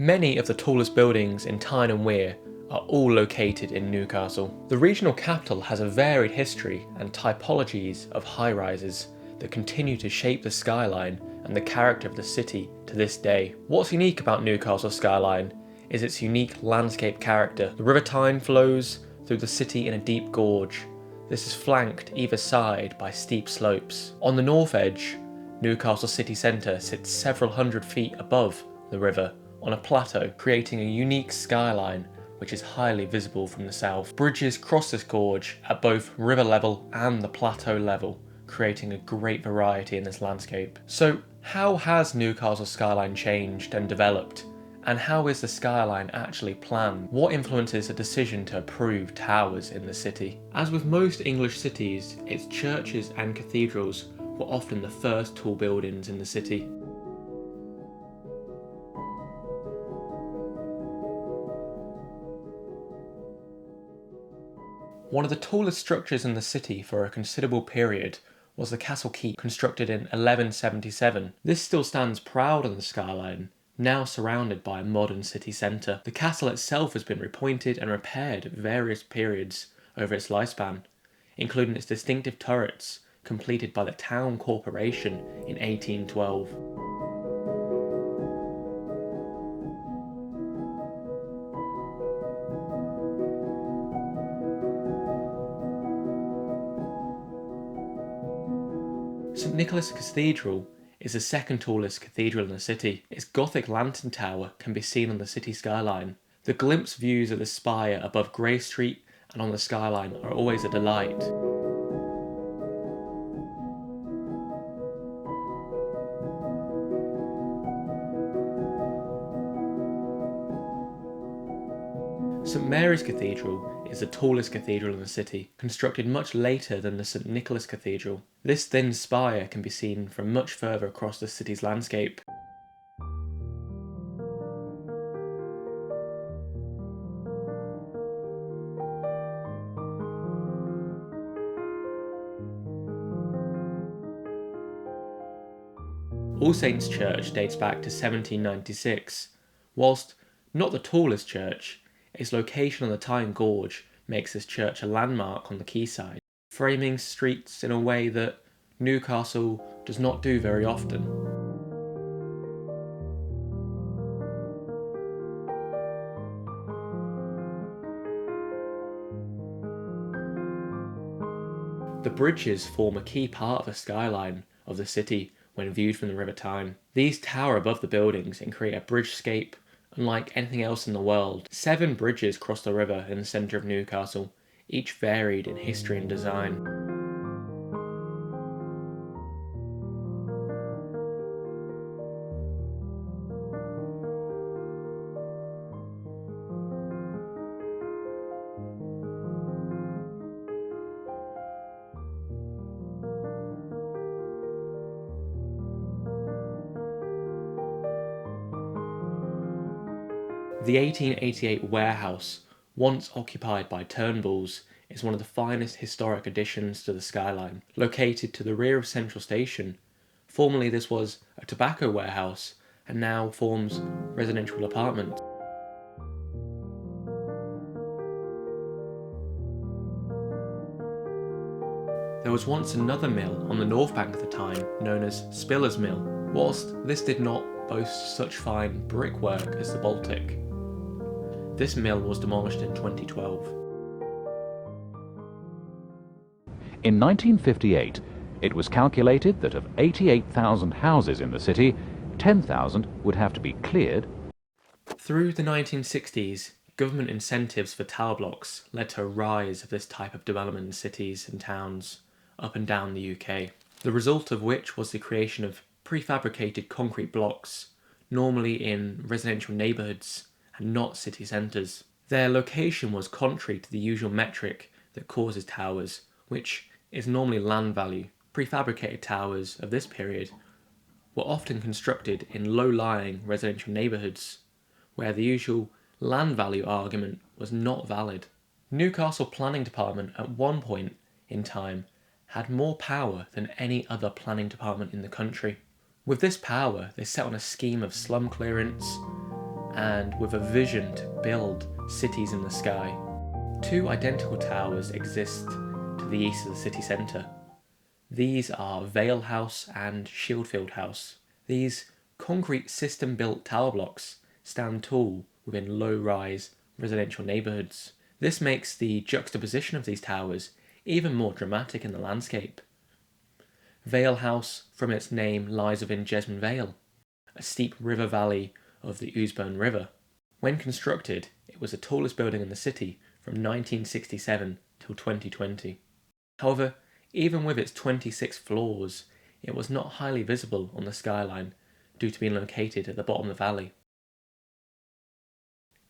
Many of the tallest buildings in Tyne and Wear are all located in Newcastle. The regional capital has a varied history and typologies of high-rises that continue to shape the skyline and the character of the city to this day. What's unique about Newcastle Skyline is its unique landscape character. The River Tyne flows through the city in a deep gorge. This is flanked either side by steep slopes. On the north edge, Newcastle city centre sits several hundred feet above the river on a plateau, creating a unique skyline which is highly visible from the south. Bridges cross this gorge at both river level and the plateau level, creating a great variety in this landscape. So how has Newcastle Skyline changed and developed? And how is the skyline actually planned? What influences a decision to approve towers in the city? As with most English cities, its churches and cathedrals were often the first tall buildings in the city. One of the tallest structures in the city for a considerable period was the Castle Keep, constructed in 1177. This still stands proud on the skyline, now surrounded by a modern city centre. The castle itself has been repointed and repaired at various periods over its lifespan, including its distinctive turrets, completed by the town corporation in 1812. St Nicholas Cathedral is the second tallest cathedral in the city. Its Gothic lantern tower can be seen on the city skyline. The glimpse views of the spire above Grey Street and on the skyline are always a delight. St Mary's Cathedral is the tallest cathedral in the city, constructed much later than the St Nicholas Cathedral. This thin spire can be seen from much further across the city's landscape. All Saints' Church dates back to 1796. Whilst not the tallest church, its location on the Tyne Gorge makes this church a landmark on the quayside, framing streets in a way that Newcastle does not do very often. The bridges form a key part of the skyline of the city when viewed from the River Tyne. These tower above the buildings and create a bridgescape unlike anything else in the world. 7 bridges cross the river in the centre of Newcastle, each varied in history and design. The 1888 warehouse, once occupied by Turnbulls, is one of the finest historic additions to the skyline. Located to the rear of Central Station, formerly this was a tobacco warehouse and now forms residential apartments. There was once another mill on the north bank of the Tyne known as Spiller's Mill, whilst this did not boast such fine brickwork as the Baltic. This mill was demolished in 2012. In 1958, it was calculated that of 88,000 houses in the city, 10,000 would have to be cleared. Through the 1960s, government incentives for tower blocks led to a rise of this type of development in cities and towns up and down the UK, the result of which was the creation of prefabricated concrete blocks, normally in residential neighbourhoods and not city centres. Their location was contrary to the usual metric that causes towers, which is normally land value. Prefabricated towers of this period were often constructed in low-lying residential neighbourhoods, where the usual land value argument was not valid. Newcastle Planning Department at one point in time had more power than any other planning department in the country. With this power, they set on a scheme of slum clearance, and with a vision to build cities in the sky. Two identical towers exist to the east of the city centre. These are Vale House and Shieldfield House. These concrete system-built tower blocks stand tall within low-rise residential neighbourhoods. This makes the juxtaposition of these towers even more dramatic in the landscape. Vale House, from its name, lies within Jesmond Vale, a steep river valley of the Ousebourne River. When constructed, it was the tallest building in the city from 1967 till 2020. However, even with its 26 floors, it was not highly visible on the skyline due to being located at the bottom of the valley.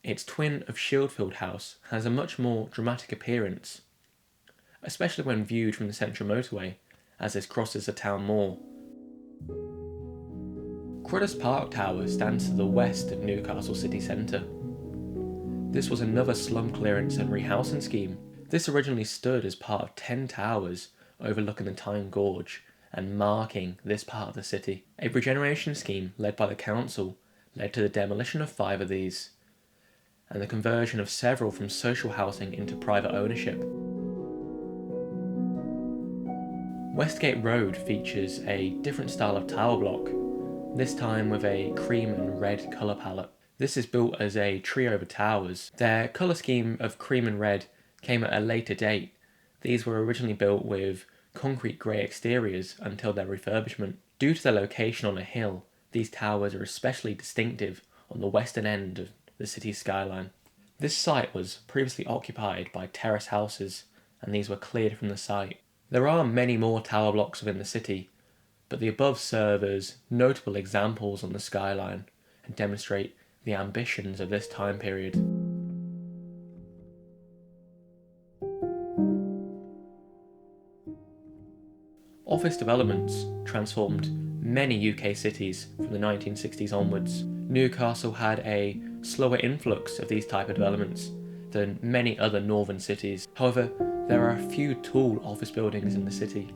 Its twin of Shieldfield House has a much more dramatic appearance, especially when viewed from the central motorway as this crosses the town moor. Crudders Park Tower stands to the west of Newcastle city centre. This was another slum clearance and rehousing scheme. This originally stood as part of 10 towers overlooking the Tyne Gorge and marking this part of the city. A regeneration scheme led by the council led to the demolition of 5 of these, and the conversion of several from social housing into private ownership. Westgate Road features a different style of tower block, this time with a cream and red colour palette. This is built as a trio of towers. Their colour scheme of cream and red came at a later date. These were originally built with concrete grey exteriors until their refurbishment. Due to their location on a hill, these towers are especially distinctive on the western end of the city's skyline. This site was previously occupied by terrace houses, and these were cleared from the site. There are many more tower blocks within the city, but the above serve as notable examples on the skyline and demonstrate the ambitions of this time period. Office developments transformed many UK cities from the 1960s onwards. Newcastle had a slower influx of these type of developments than many other northern cities. However, there are a few tall office buildings in the city.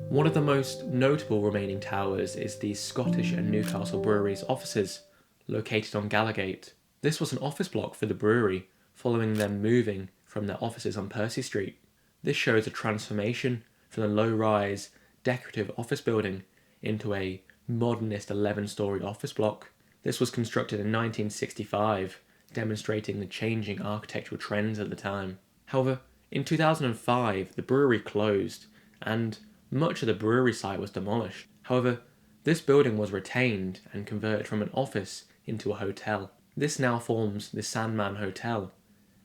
One of the most notable remaining towers is the Scottish and Newcastle Brewery's offices, located on Gallagate. This was an office block for the brewery, following them moving from their offices on Percy Street. This shows a transformation from the low-rise, decorative office building into a modernist 11-storey office block. This was constructed in 1965, demonstrating the changing architectural trends at the time. However, in 2005, the brewery closed, and much of the brewery site was demolished. However, this building was retained and converted from an office into a hotel. This now forms the Sandman Hotel,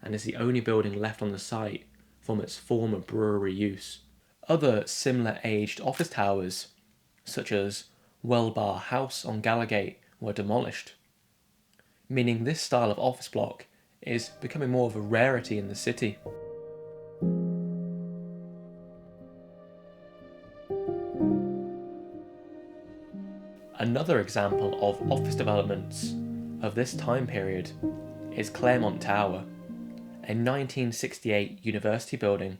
and is the only building left on the site from its former brewery use. Other similar aged office towers, such as Wellbar House on Gallagate, were demolished, meaning this style of office block is becoming more of a rarity in the city. Another example of office developments of this time period is Claremont Tower, a 1968 university building.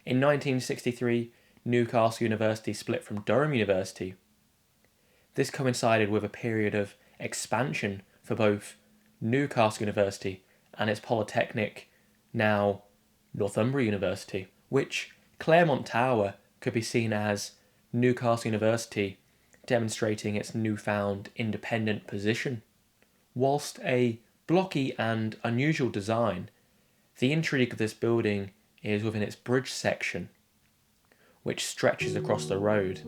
In 1963, Newcastle University split from Durham University. This coincided with a period of expansion for both Newcastle University and its polytechnic, now Northumbria University, which Claremont Tower could be seen as Newcastle University demonstrating its newfound independent position. Whilst a blocky and unusual design, the intrigue of this building is within its bridge section, which stretches across the road.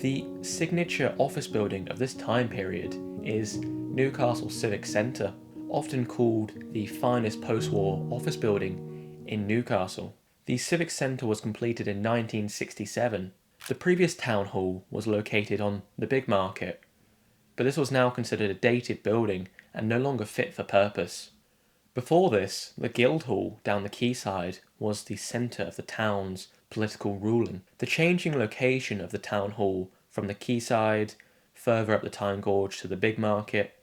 The signature office building of this time period is Newcastle Civic Centre, often called the finest post-war office building in Newcastle. The Civic Centre was completed in 1967. The previous town hall was located on the Big Market, but this was now considered a dated building and no longer fit for purpose. Before this, the Guildhall down the quayside was the centre of the town's political ruling. The changing location of the town hall from the quayside, further up the Tyne Gorge to the Big Market,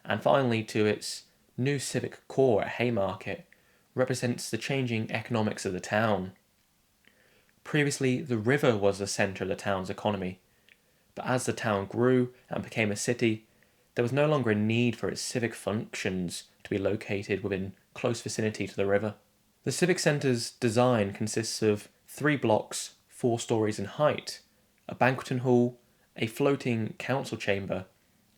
and finally to its new civic core at Haymarket, represents the changing economics of the town. Previously, the river was the centre of the town's economy, but as the town grew and became a city, there was no longer a need for its civic functions to be located within close vicinity to the river. The civic centre's design consists of 3 blocks, 4 stories in height, a banqueting hall, a floating council chamber,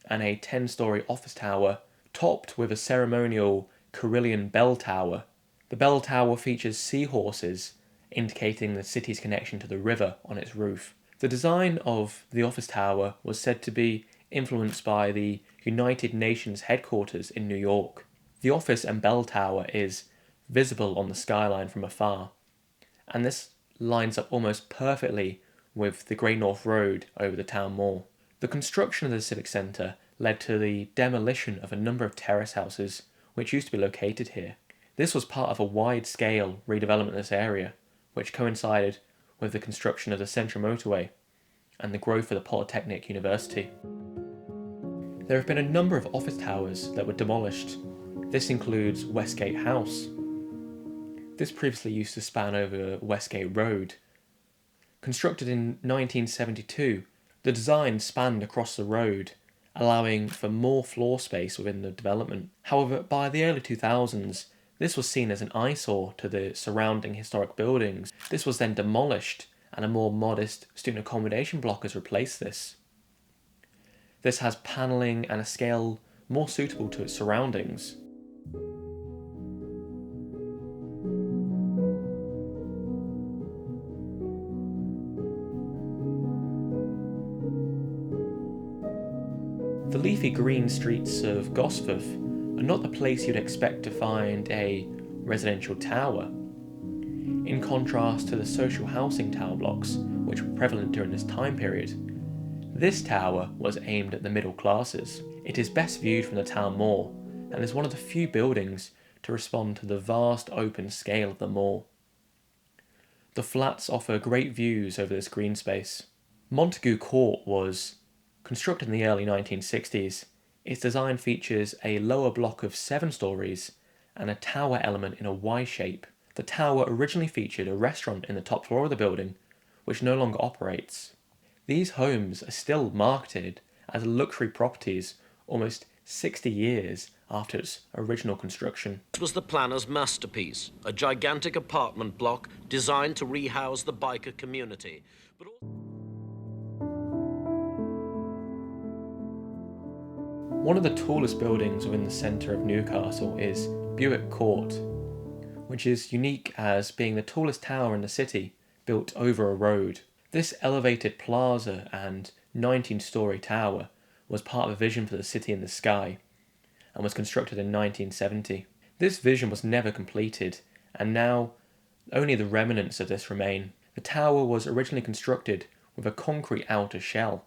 and a 10-storey office tower, topped with a ceremonial Carillion bell tower. The bell tower features seahorses, indicating the city's connection to the river on its roof. The design of the office tower was said to be influenced by the United Nations headquarters in New York. The office and bell tower is visible on the skyline from afar, and this lines up almost perfectly with the Great North Road over the town moor. The construction of the civic centre led to the demolition of a number of terrace houses which used to be located here. This was part of a wide-scale redevelopment of this area, which coincided with the construction of the Central Motorway and the growth of the Polytechnic University. There have been a number of office towers that were demolished. This includes Westgate House. This previously used to span over Westgate Road. Constructed in 1972, the design spanned across the road, allowing for more floor space within the development. However, by the early 2000s, this was seen as an eyesore to the surrounding historic buildings. This was then demolished, and a more modest student accommodation block has replaced this. This has panelling and a scale more suitable to its surroundings. The leafy green streets of Gosforth are not the place you'd expect to find a residential tower. In contrast to the social housing tower blocks, which were prevalent during this time period, this tower was aimed at the middle classes. It is best viewed from the town moor, and is one of the few buildings to respond to the vast open scale of the moor. The flats offer great views over this green space. Montague Court was constructed in the early 1960s. Its design features a lower block of 7 stories and a tower element in a Y shape. The tower originally featured a restaurant in the top floor of the building, which no longer operates. These homes are still marketed as luxury properties almost 60 years after its original construction. This was the planner's masterpiece, a gigantic apartment block designed to rehouse the biker community. One of the tallest buildings within the centre of Newcastle is Buick Court, which is unique as being the tallest tower in the city built over a road. This elevated plaza and 19-storey tower was part of a vision for the city in the sky and was constructed in 1970. This vision was never completed, and now only the remnants of this remain. The tower was originally constructed with a concrete outer shell.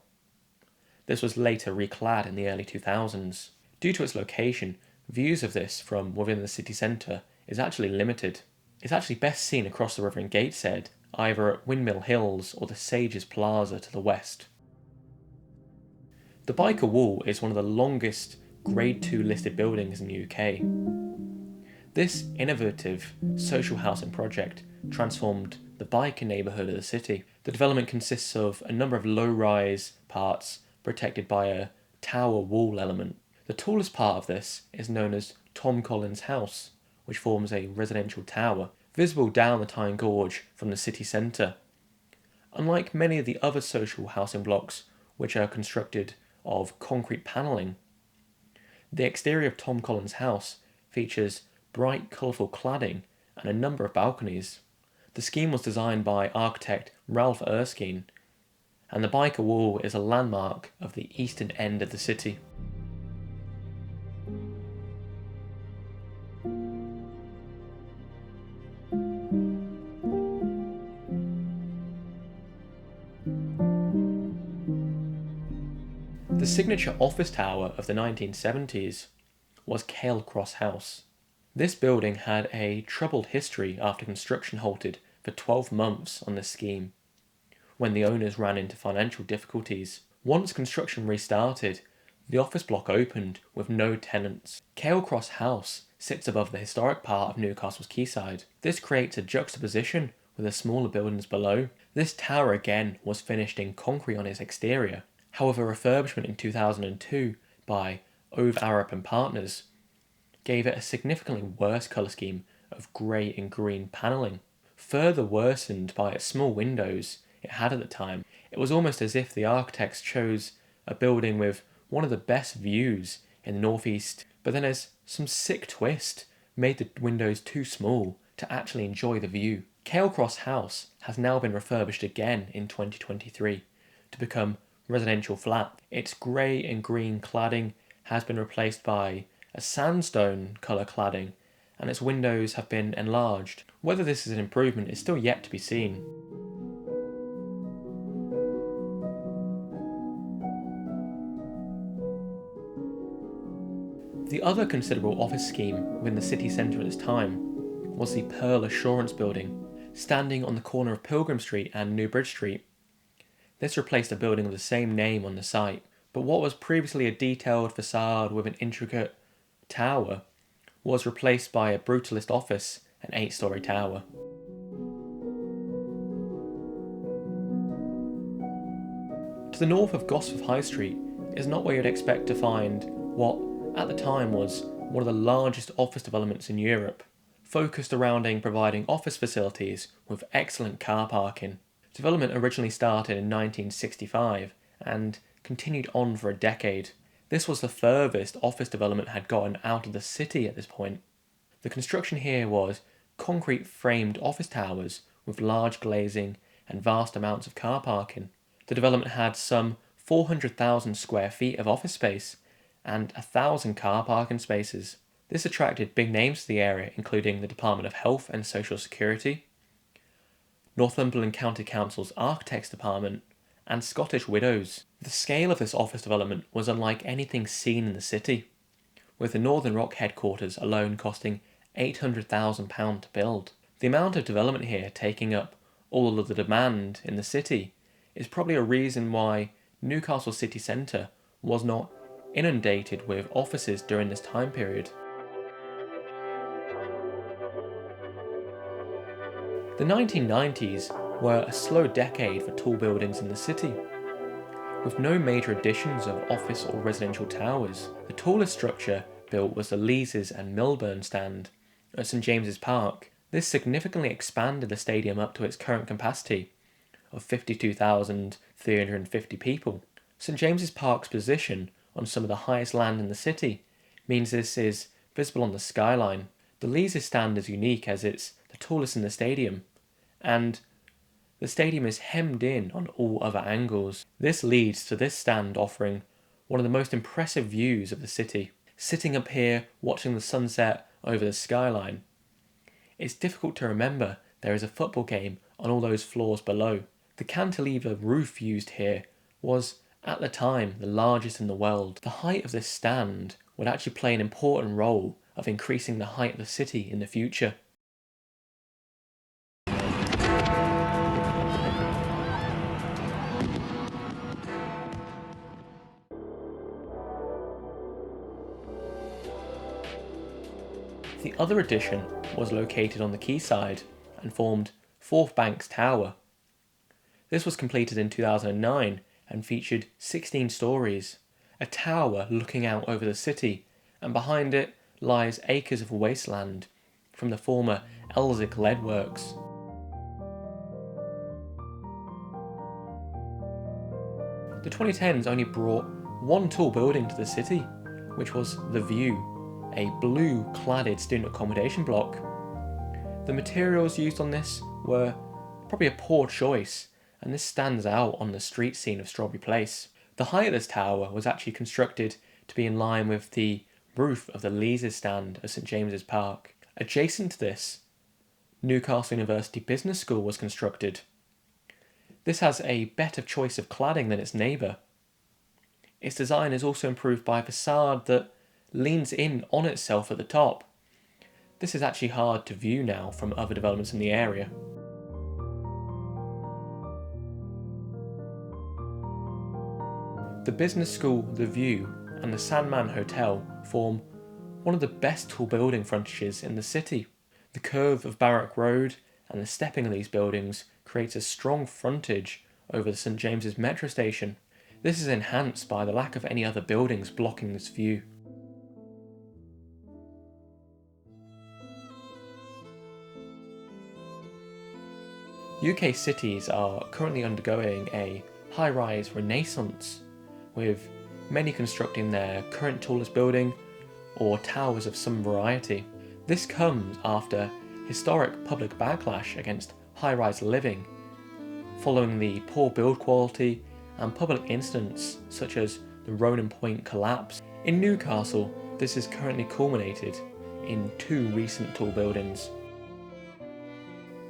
This was later reclad in the early 2000s. Due to its location, views of this from within the city centre is actually limited. It's actually best seen across the river in Gateshead, either at Windmill Hills or the Sages Plaza to the west. The Biker Wall is one of the longest Grade 2 listed buildings in the UK. This innovative social housing project transformed the biker neighbourhood of the city. The development consists of a number of low-rise parts protected by a tower wall element. The tallest part of this is known as Tom Collins House, which forms a residential tower, visible down the Tyne Gorge from the city centre. Unlike many of the other social housing blocks, which are constructed of concrete panelling, the exterior of Tom Collins House features bright, colourful cladding and a number of balconies. The scheme was designed by architect Ralph Erskine, and the Biker Wall is a landmark of the eastern end of the city. The signature office tower of the 1970s was Kale Cross House. This building had a troubled history after construction halted for 12 months on this scheme, when the owners ran into financial difficulties. Once construction restarted, the office block opened with no tenants. Kale Cross House sits above the historic part of Newcastle's quayside. This creates a juxtaposition with the smaller buildings below. This tower again was finished in concrete on its exterior. However, refurbishment in 2002 by Ove Arup and Partners gave it a significantly worse colour scheme of grey and green panelling, further worsened by its small windows it had at the time. It was almost as if the architects chose a building with one of the best views in the northeast, but then as some sick twist made the windows too small to actually enjoy the view. Kale Cross House has now been refurbished again in 2023 to become residential flat. Its grey and green cladding has been replaced by a sandstone colour cladding, and its windows have been enlarged. Whether this is an improvement is still yet to be seen. The other considerable office scheme within the city centre at this time was the Pearl Assurance Building, standing on the corner of Pilgrim Street and New Bridge Street. This replaced a building of the same name on the site, but what was previously a detailed facade with an intricate tower was replaced by a brutalist office, an 8-storey tower. To the north of Gosforth High Street is not where you'd expect to find what, at the time, was one of the largest office developments in Europe, focused around providing office facilities with excellent car parking. Development originally started in 1965 and continued on for a decade. This was the furthest office development had gotten out of the city at this point. The construction here was concrete framed office towers with large glazing and vast amounts of car parking. The development had some 400,000 square feet of office space and 1,000 car parking spaces. This attracted big names to the area, including the Department of Health and Social Security, Northumberland County Council's Architects Department, and Scottish Widows. The scale of this office development was unlike anything seen in the city, with the Northern Rock headquarters alone costing £800,000 to build. The amount of development here taking up all of the demand in the city is probably a reason why Newcastle city centre was not inundated with offices during this time period. The 1990s were a slow decade for tall buildings in the city, with no major additions of office or residential towers. The tallest structure built was the Leazes and Milburn stand at St James's Park. This significantly expanded the stadium up to its current capacity of 52,350 people. St James's Park's position on some of the highest land in the city means this is visible on the skyline. The Leazes stand is unique as it's the tallest in the stadium, and the stadium is hemmed in on all other angles. This leads to this stand offering one of the most impressive views of the city. Sitting up here watching the sunset over the skyline, it's difficult to remember there is a football game on all those floors below. The cantilever roof used here was, at the time, the largest in the world. The height of this stand would actually play an important role of increasing the height of the city in the future. The other addition was located on the quayside and formed Fourth Banks Tower. This was completed in 2009 and featured 16 stories, a tower looking out over the city, and behind it lies acres of wasteland from the former Elsick lead works. The 2010s only brought one tall building to the city, which was The View, a blue cladded student accommodation block. The materials used on this were probably a poor choice, and this stands out on the street scene of Strawberry Place. The height of this tower was actually constructed to be in line with the roof of the Leazes stand of St James's Park. Adjacent to this, Newcastle University Business School was constructed. This has a better choice of cladding than its neighbour. Its design is also improved by a facade that leans in on itself at the top. This is actually hard to view now from other developments in the area. The business school, The View, and the Sandman Hotel form one of the best tall building frontages in the city. The curve of Barrack Road and the stepping of these buildings creates a strong frontage over the St James's metro station. This is enhanced by the lack of any other buildings blocking this view. UK cities are currently undergoing a high-rise renaissance, with many constructing their current tallest building or towers of some variety. This comes after historic public backlash against high-rise living, following the poor build quality and public incidents such as the Ronan Point collapse. In Newcastle, this is currently culminated in 2 recent tall buildings.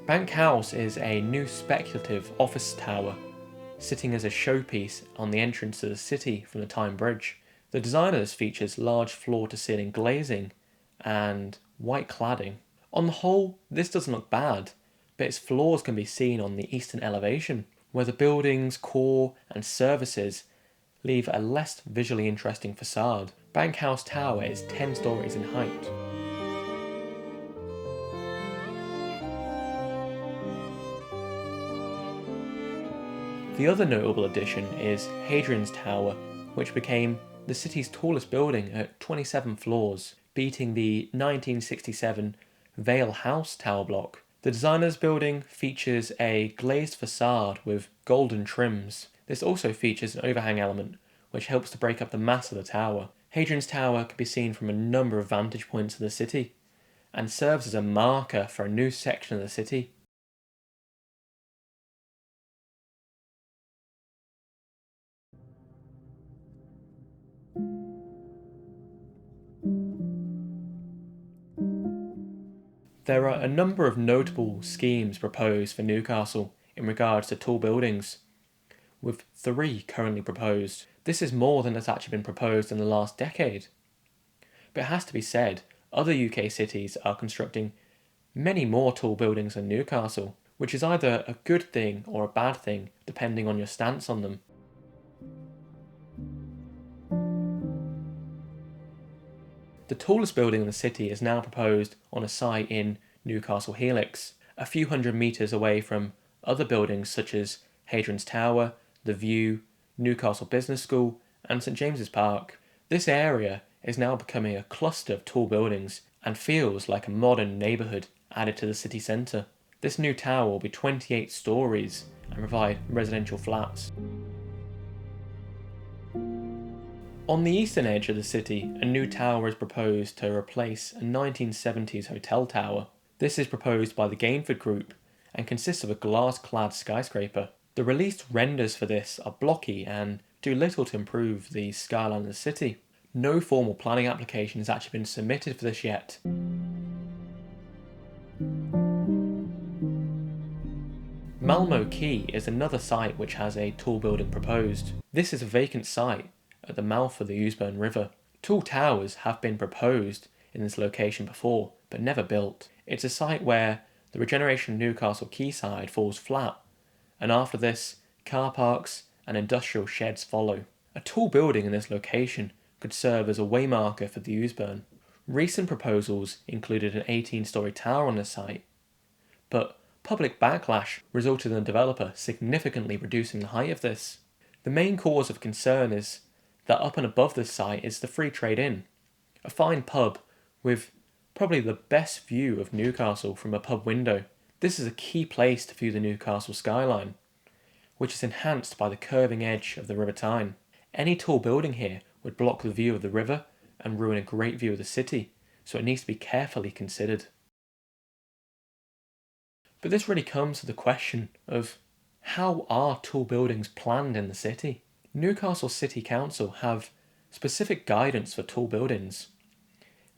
Bank House is a new speculative office tower, sitting as a showpiece on the entrance to the city from the Tyne Bridge. The design of this features large floor-to-ceiling glazing and white cladding. On the whole, this doesn't look bad, but its flaws can be seen on the eastern elevation, where the building's core and services leave a less visually interesting facade. Bank House Tower is 10 stories in height. The other notable addition is Hadrian's Tower, which became the city's tallest building at 27 floors, beating the 1967 Vale House tower block. The designer's building features a glazed facade with golden trims. This also features an overhang element, which helps to break up the mass of the tower. Hadrian's Tower can be seen from a number of vantage points of the city, and serves as a marker for a new section of the city. There are a number of notable schemes proposed for Newcastle in regards to tall buildings, with 3 currently proposed. This is more than has actually been proposed in the last decade. But it has to be said, other UK cities are constructing many more tall buildings than Newcastle, which is either a good thing or a bad thing, depending on your stance on them. The tallest building in the city is now proposed on a site in Newcastle Helix, a few hundred metres away from other buildings such as Hadrian's Tower, The View, Newcastle Business School and St James's Park. This area is now becoming a cluster of tall buildings and feels like a modern neighbourhood added to the city centre. This new tower will be 28 stories and provide residential flats. On the eastern edge of the city, a new tower is proposed to replace a 1970s hotel tower. This is proposed by the Gainford Group and consists of a glass-clad skyscraper. The released renders for this are blocky and do little to improve the skyline of the city. No formal planning application has actually been submitted for this yet. Malmo Quay is another site which has a tall building proposed. This is a vacant site at the mouth of the Ousburn River. Tall towers have been proposed in this location before, but never built. It's a site where the regeneration Newcastle quayside falls flat, and after this, car parks and industrial sheds follow. A tall building in this location could serve as a waymarker for the Ousburn. Recent proposals included an 18-storey tower on the site, but public backlash resulted in the developer significantly reducing the height of this. The main cause of concern is that up and above this site is the Free Trade Inn, a fine pub with probably the best view of Newcastle from a pub window. This is a key place to view the Newcastle skyline, which is enhanced by the curving edge of the River Tyne. Any tall building here would block the view of the river and ruin a great view of the city, so it needs to be carefully considered. But this really comes to the question of how are tall buildings planned in the city? Newcastle City Council have specific guidance for tall buildings.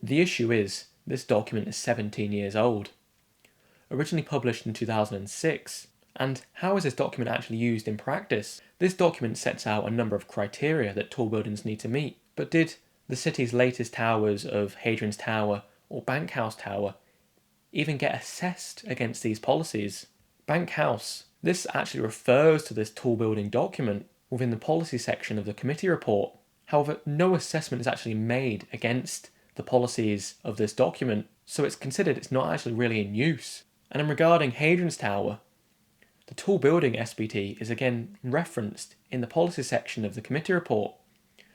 The issue is, this document is 17 years old, originally published in 2006. And how is this document actually used in practice? This document sets out a number of criteria that tall buildings need to meet. But did the city's latest towers of Hadrian's Tower or Bank House Tower even get assessed against these policies? Bank House, this actually refers to this tall building document within the policy section of the committee report. However, no assessment is actually made against the policies of this document, so it's considered it's not actually really in use. And then regarding Hadrian's Tower, the tall building SBT is again referenced in the policy section of the committee report,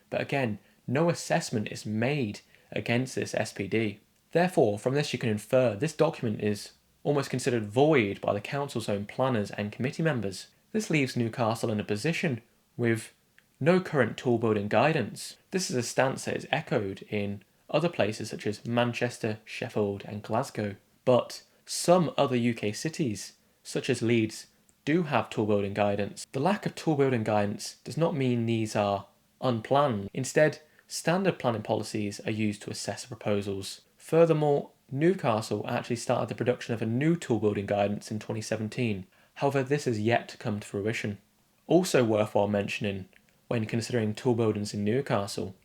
but again, no assessment is made against this SPD. Therefore, from this you can infer this document is almost considered void by the council's own planners and committee members. This leaves Newcastle in a position with no current tall building guidance. This is a stance that is echoed in other places such as Manchester, Sheffield and Glasgow. But some other UK cities, such as Leeds, do have tall building guidance. The lack of tall building guidance does not mean these are unplanned. Instead, standard planning policies are used to assess proposals. Furthermore, Newcastle actually started the production of a new tall building guidance in 2017. However, this has yet to come to fruition. Also worthwhile mentioning when considering tall buildings in Newcastle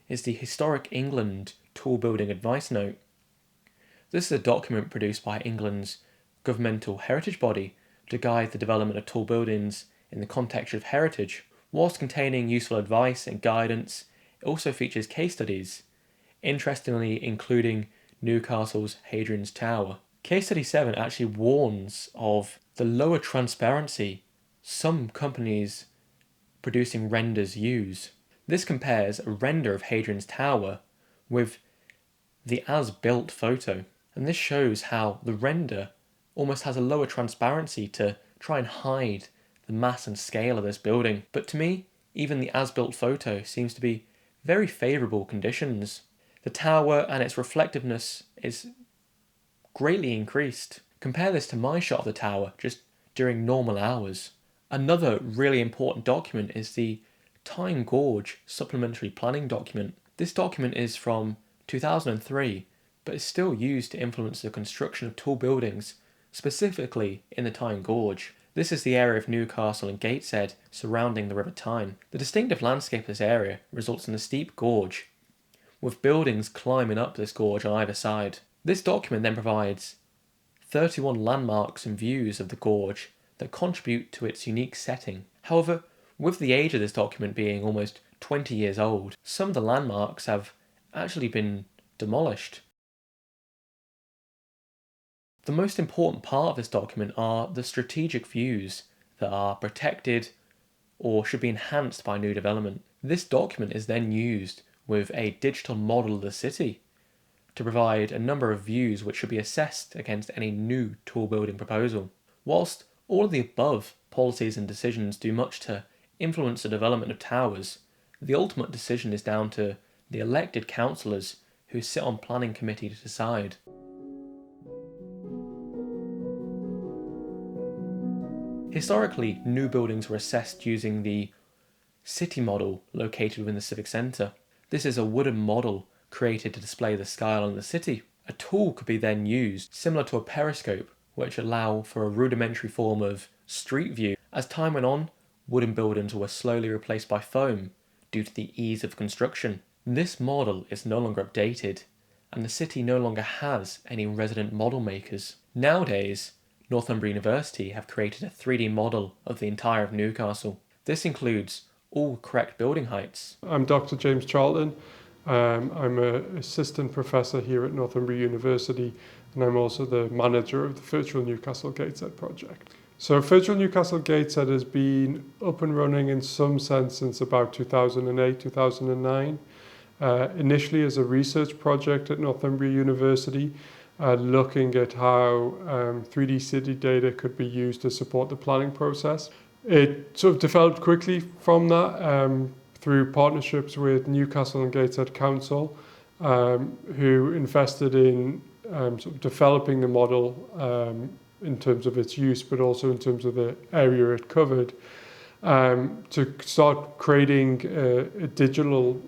is the Historic England Tall Building Advice Note. This is a document produced by England's governmental heritage body to guide the development of tall buildings in the context of heritage. Whilst containing useful advice and guidance, it also features case studies, interestingly including Newcastle's Hadrian's Tower. Case study 7 actually warns of the lower transparency some companies producing renders use. This compares a render of Hadrian's Tower with the as-built photo, and this shows how the render almost has a lower transparency to try and hide the mass and scale of this building. But to me, even the as-built photo seems to be very favourable conditions. The tower and its reflectiveness is greatly increased. Compare this to my shot of the tower just during normal hours. Another really important document is the Tyne Gorge Supplementary Planning Document. This document is from 2003, but is still used to influence the construction of tall buildings, specifically in the Tyne Gorge. This is the area of Newcastle and Gateshead surrounding the River Tyne. The distinctive landscape of this area results in a steep gorge, with buildings climbing up this gorge on either side. This document then provides 31 landmarks and views of the gorge that contribute to its unique setting. However, with the age of this document being almost 20 years old, some of the landmarks have actually been demolished. The most important part of this document are the strategic views that are protected or should be enhanced by new development. This document is then used with a digital model of the city to provide a number of views which should be assessed against any new tall building proposal. Whilst all of the above policies and decisions do much to influence the development of towers, the ultimate decision is down to the elected councillors who sit on planning committee to decide. Historically, new buildings were assessed using the city model located within the civic centre. This is a wooden model created to display the skyline of the city. A tool could be then used, similar to a periscope, which allow for a rudimentary form of street view. As time went on, wooden buildings were slowly replaced by foam due to the ease of construction. This model is no longer updated, and the city no longer has any resident model makers. Nowadays, Northumbria University have created a 3D model of the entire of Newcastle. This includes all correct building heights. I'm Dr. James Charlton. I'm an assistant professor here at Northumbria University, and I'm also the manager of the Virtual Newcastle Gateshead project. So Virtual Newcastle Gateshead has been up and running in some sense since about 2008, 2009. Initially as a research project at Northumbria University, looking at how 3D city data could be used to support the planning process. It sort of developed quickly from that through partnerships with Newcastle and Gateshead Council, who invested in sort of developing the model in terms of its use, but also in terms of the area it covered, to start creating a digital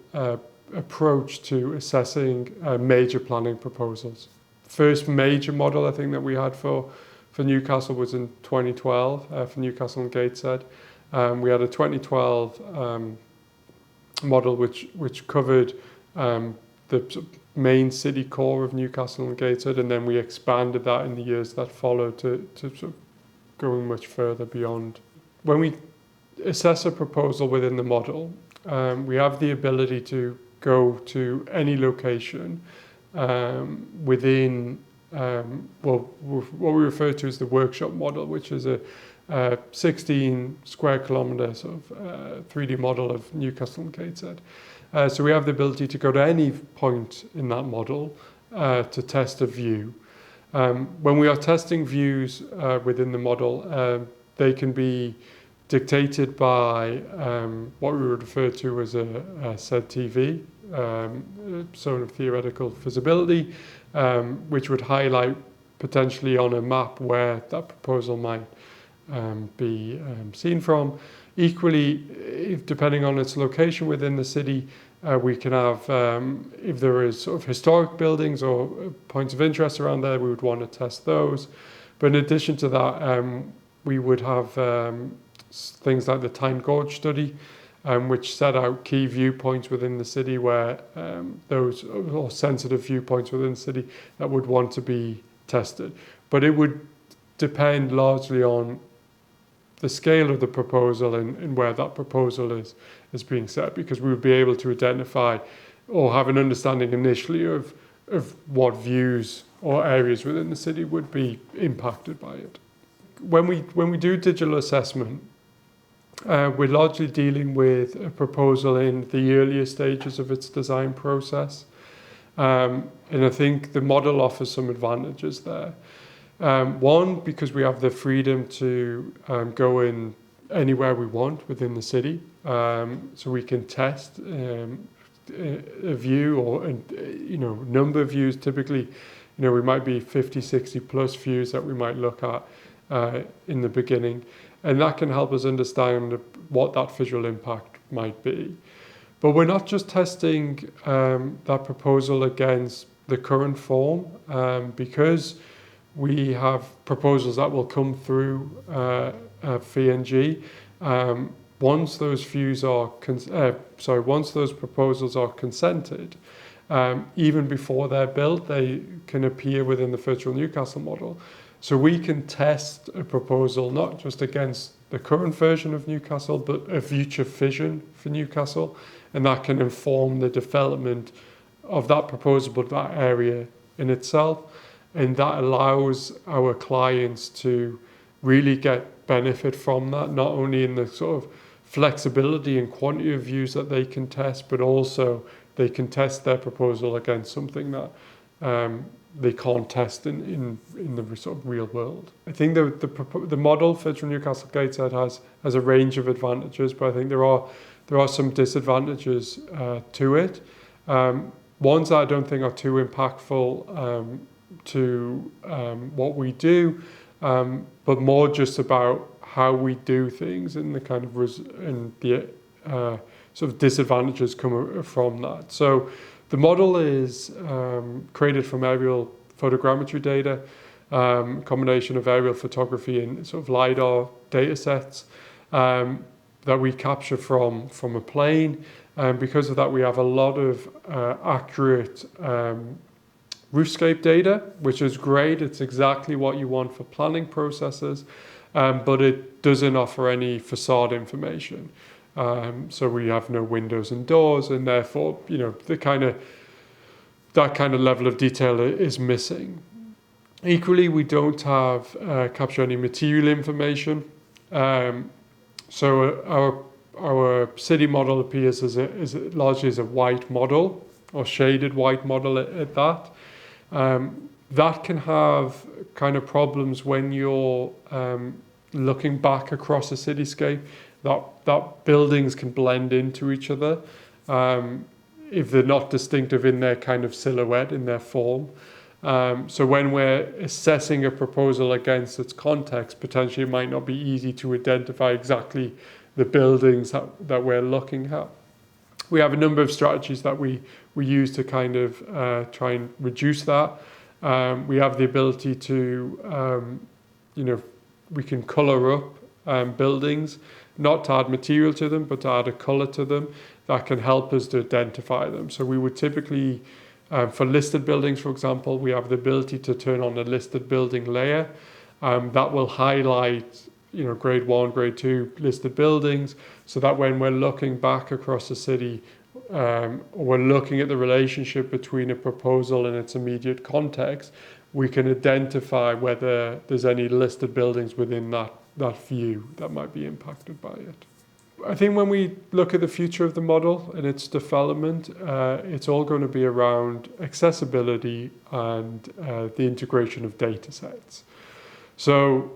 approach to assessing major planning proposals. First major model I think that we had for Newcastle was in 2012 for Newcastle and Gateshead. We had a 2012 model which covered the main city core of Newcastle and Gateshead, and then we expanded that in the years that followed to sort of going much further beyond. When we assess a proposal within the model, we have the ability to go to any location within what we refer to as the workshop model, which is a 16 square kilometre sort of 3D model of Newcastle Gateshead. So we have the ability to go to any point in that model to test a view. When we are testing views within the model, they can be dictated by what we would refer to as a ZTV, zone of theoretical visibility, which would highlight potentially on a map where that proposal might be seen from. Equally, depending on its location within the city, we can have, if there is sort of historic buildings or points of interest around there, we would want to test those. But in addition to that, we would have things like the Tyne Gorge study, which set out key viewpoints within the city where those or sensitive viewpoints within the city that would want to be tested. But it would depend largely on the scale of the proposal and where that proposal is being set, because we would be able to identify or have an understanding initially of what views or areas within the city would be impacted by it. When we do digital assessment, we're largely dealing with a proposal in the earlier stages of its design process. And I think the model offers some advantages there. One, because we have the freedom to go in anywhere we want within the city. So we can test a view or, number of views. Typically, we might be 50, 60 plus views that we might look at in the beginning. And that can help us understand what that visual impact might be. But we're not just testing that proposal against the current form, because we have proposals that will come through VNG. Once those proposals are consented, even before they're built, they can appear within the virtual Newcastle model. So we can test a proposal not just against the current version of Newcastle, but a future vision for Newcastle, and that can inform the development of that proposal, but that area in itself, and that allows our clients to really get benefit from that, not only in the sort of flexibility and quantity of views that they can test, but also they can test their proposal against something that they can't test in the sort of real world. I think the model for Newcastle Gateshead has a range of advantages, but I think there are some disadvantages to it. Ones that I don't think are too impactful to what we do, but more just about how we do things and the kind of sort of disadvantages come from that. So the model is created from aerial photogrammetry data, combination of aerial photography and sort of LiDAR data sets that we capture from a plane. And because of that, we have a lot of accurate roofscape data, which is great. It's exactly what you want for planning processes, but it doesn't offer any facade information. So we have no windows and doors, and therefore, that kind of level of detail is missing. Equally, we don't have capture any material information. So our city model appears as largely as a white model, or shaded white model at that. That can have kind of problems when you're looking back across a cityscape. That buildings can blend into each other if they're not distinctive in their kind of silhouette, in their form. So when we're assessing a proposal against its context, potentially it might not be easy to identify exactly the buildings that we're looking at. We have a number of strategies that we use to kind of try and reduce that. We have the ability to, we can colour up buildings, not to add material to them, but to add a colour to them that can help us to identify them. So we would typically, for listed buildings, for example, we have the ability to turn on a listed building layer that will highlight, grade 1, grade 2 listed buildings, so that when we're looking back across the city, or we're looking at the relationship between a proposal and its immediate context, we can identify whether there's any listed buildings within that view that might be impacted by it. I think when we look at the future of the model and its development, it's all going to be around accessibility and the integration of data sets. So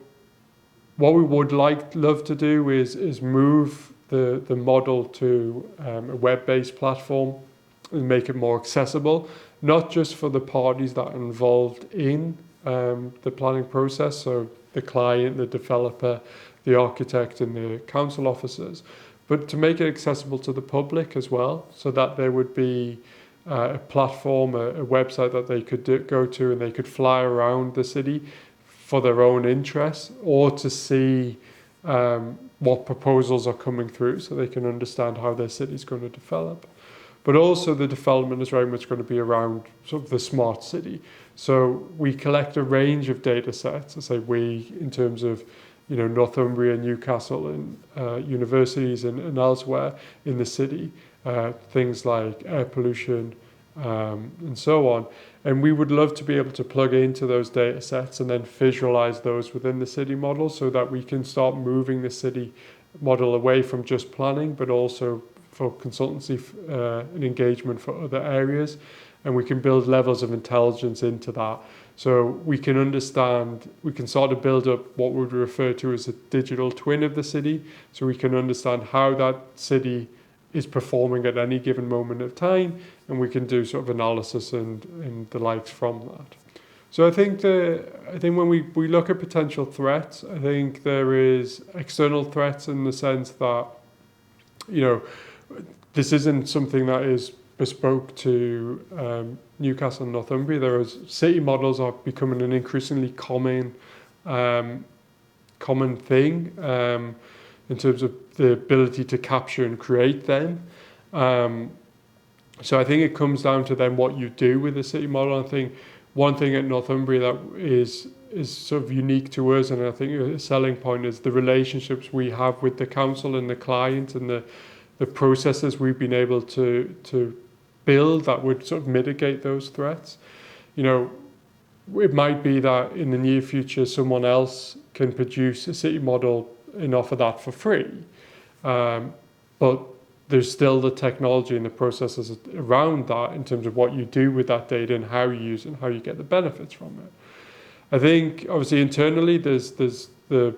what we would love to do is move the model to a web-based platform and make it more accessible, not just for the parties that are involved in the planning process, so the client, the developer, the architect and the council officers, but to make it accessible to the public as well, so that there would be a platform, a website that they could go to and they could fly around the city for their own interests, or to see what proposals are coming through so they can understand how their city is going to develop. But also the development is very much going to be around sort of the smart city. So we collect a range of data sets, I say we, in terms of Northumbria, Newcastle and universities and elsewhere in the city, things like air pollution and so on. And we would love to be able to plug into those data sets and then visualize those within the city model so that we can start moving the city model away from just planning, but also for consultancy and engagement for other areas. And we can build levels of intelligence into that. So we can understand, we can sort of build up what we would refer to as a digital twin of the city. So we can understand how that city is performing at any given moment of time, and we can do sort of analysis and the likes from that. So I think when we look at potential threats, I think there is external threats in the sense that, this isn't something that is bespoke to Newcastle and Northumbria. City models are becoming an increasingly common thing in terms of the ability to capture and create them. So I think it comes down to then what you do with the city model. I think one thing at Northumbria that is sort of unique to us, and I think a selling point, is the relationships we have with the council and the client and the processes we've been able to build that would sort of mitigate those threats. It might be that in the near future someone else can produce a city model and offer that for free, but there's still the technology and the processes around that in terms of what you do with that data and how you use it and how you get the benefits from it. I think obviously internally there's the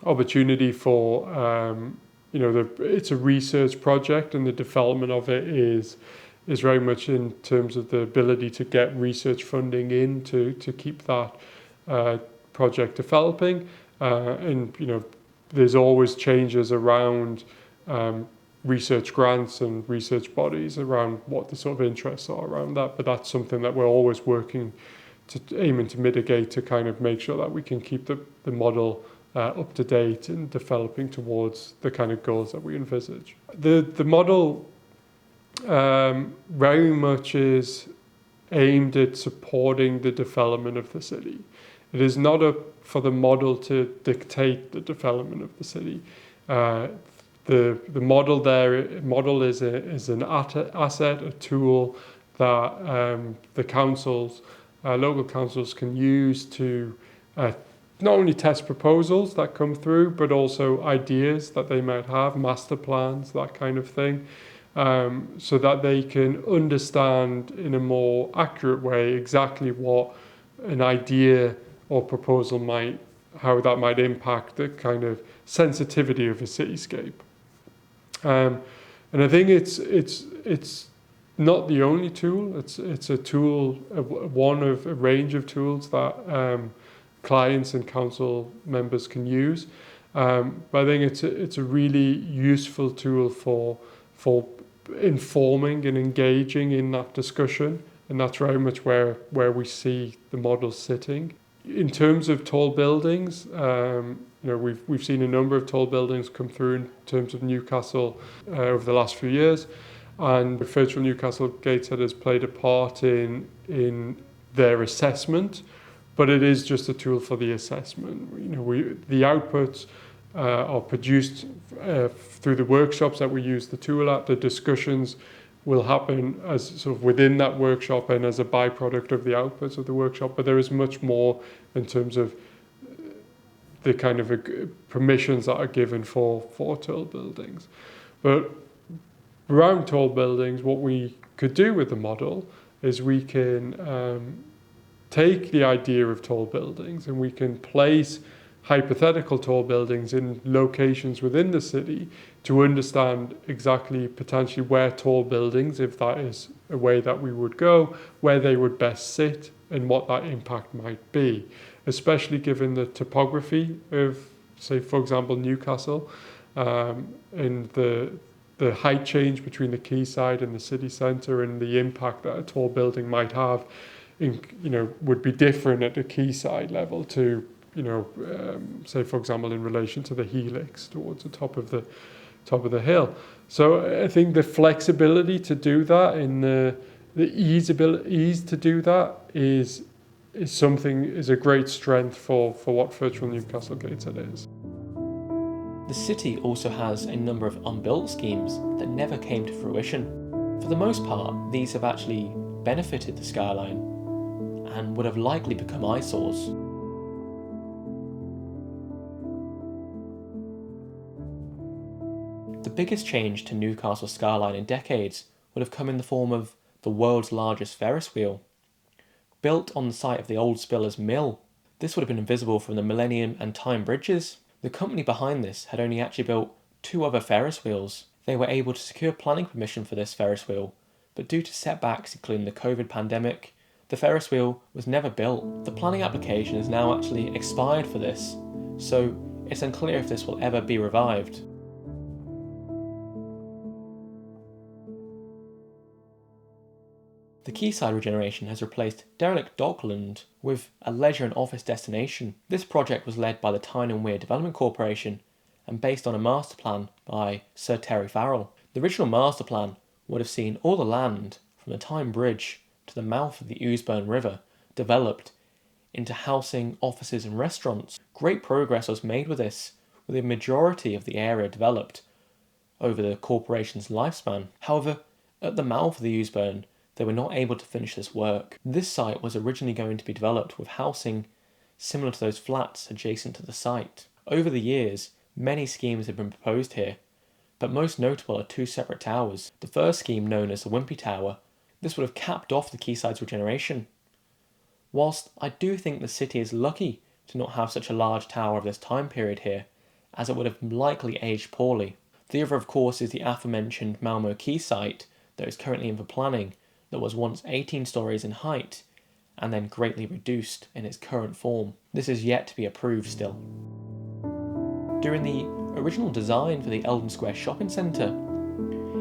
opportunity for it's a research project, and the development of it is very much in terms of the ability to get research funding in to keep that project developing. And there's always changes around research grants and research bodies around what the sort of interests are around that, but that's something that we're always working to aiming to mitigate, to kind of make sure that we can keep the model up to date and developing towards the kind of goals that we envisage. The model very much is aimed at supporting the development of the city. It is not for the model to dictate the development of the city. The model is an asset, a tool that the councils, local councils, can use to not only test proposals that come through, but also ideas that they might have, master plans, that kind of thing, so that they can understand in a more accurate way exactly what an idea or proposal how that might impact the kind of sensitivity of a cityscape. And I think it's not the only tool. It's a tool, one of a range of tools that clients and council members can use. But I think it's a really useful tool for informing and engaging in that discussion, and that's very much where we see the model sitting. In terms of tall buildings, we've seen a number of tall buildings come through in terms of Newcastle over the last few years, and Virtual Newcastle Gateshead has played a part in their assessment, but it is just a tool for the assessment. The outputs are produced through the workshops that we use the tool at, the discussions will happen as sort of within that workshop and as a byproduct of the outputs of the workshop, but there is much more in terms of the kind of permissions that are given for tall buildings. But around tall buildings, what we could do with the model is we can take the idea of tall buildings and we can place hypothetical tall buildings in locations within the city to understand exactly potentially where tall buildings, if that is a way that we would go, where they would best sit and what that impact might be, especially given the topography of, say, for example, Newcastle, and the height change between the quayside and the city centre and the impact that a tall building might have, would be different at the quayside level to, say, for example, in relation to the helix towards the top of the hill. So I think the flexibility to do that and the ease to do that is a great strength for what Virtual Newcastle Gateshead is. The city also has a number of unbuilt schemes that never came to fruition. For the most part, these have actually benefited the skyline and would have likely become eyesores. The biggest change to Newcastle skyline in decades would have come in the form of the world's largest Ferris wheel. Built on the site of the old Spillers Mill, this would have been visible from the Millennium and Tyne bridges. The company behind this had only actually built 2 other Ferris wheels. They were able to secure planning permission for this Ferris wheel, but due to setbacks including the COVID pandemic, the Ferris wheel was never built. The planning application is now actually expired for this, so it's unclear if this will ever be revived. The quayside regeneration has replaced derelict Dockland with a leisure and office destination. This project was led by the Tyne and Weir Development Corporation and based on a master plan by Sir Terry Farrell. The original master plan would have seen all the land from the Tyne Bridge to the mouth of the Ousebourne River developed into housing, offices and restaurants. Great progress was made with this, with the majority of the area developed over the corporation's lifespan. However, at the mouth of the Ousebourne, they were not able to finish this work. This site was originally going to be developed with housing similar to those flats adjacent to the site. Over the years, many schemes have been proposed here, but most notable are 2 separate towers. The first scheme, known as the Wimpy Tower, this would have capped off the quayside's regeneration. Whilst I do think the city is lucky to not have such a large tower of this time period here, as it would have likely aged poorly. The other, of course, is the aforementioned Malmo Quay site that is currently in for planning, that was once 18 stories in height and then greatly reduced in its current form. This is yet to be approved still. During the original design for the Eldon Square shopping centre,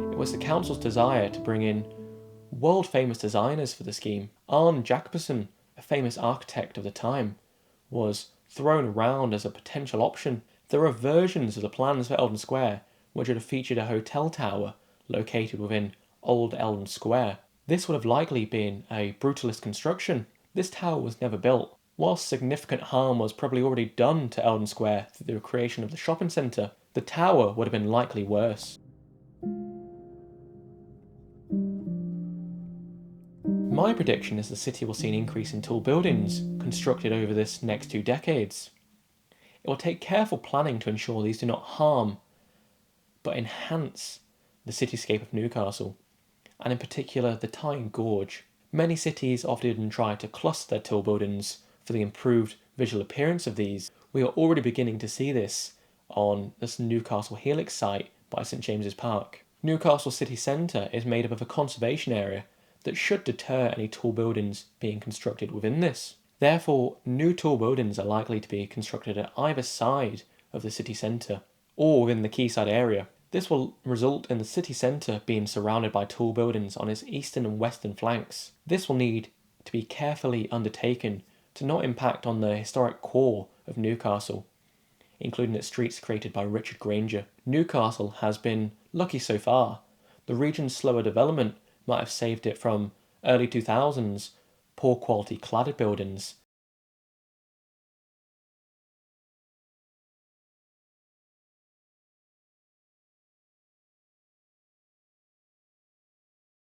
it was the council's desire to bring in world-famous designers for the scheme. Arne Jacobsen, a famous architect of the time, was thrown around as a potential option. There are versions of the plans for Eldon Square which would have featured a hotel tower located within Old Eldon Square. This would have likely been a brutalist construction. This tower was never built. Whilst significant harm was probably already done to Eldon Square through the creation of the shopping centre, the tower would have been likely worse. My prediction is the city will see an increase in tall buildings constructed over this next 2 decades. It will take careful planning to ensure these do not harm, but enhance the cityscape of Newcastle, and in particular the Tyne Gorge. Many cities often try to cluster their tall buildings for the improved visual appearance of these. We are already beginning to see this on this Newcastle Helix site by St James's Park. Newcastle city centre is made up of a conservation area that should deter any tall buildings being constructed within this. Therefore, new tall buildings are likely to be constructed at either side of the city centre or within the quayside area. This will result in the city centre being surrounded by tall buildings on its eastern and western flanks. This will need to be carefully undertaken to not impact on the historic core of Newcastle, including its streets created by Richard Granger. Newcastle has been lucky so far. The region's slower development might have saved it from early 2000s poor quality cladded buildings